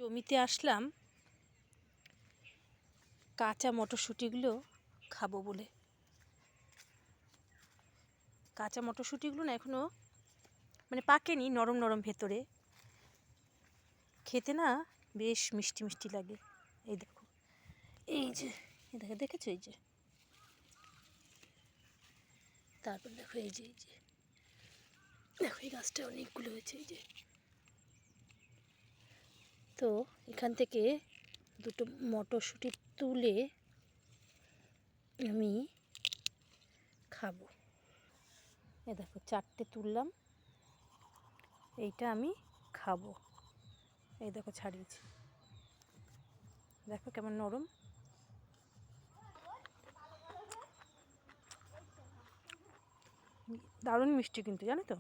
জমিতে আসলাম কাঁচা মটরশুঁটিগুলো খাবো বলে। কাঁচা মটরশুঁটিগুলো না এখনও মানে পাকেনি, নরম নরম ভেতরে, খেতে না বেশ মিষ্টি মিষ্টি লাগে। এই দেখো, এই যে দেখেছো, এই যে তারপর দেখো এই যে দেখো এই গাছটা অনেকগুলো হয়েছে। এই যে তো এখান থেকে দুটো মটরশুঁটি তুলে আমি খাবো। এ দেখো 4টে তুললাম, এইটা আমি খাবো। এই দেখো ছাড়িয়েছি, দেখো কেমন নরম। দারুণ মিষ্টি কিন্তু, জানো তো।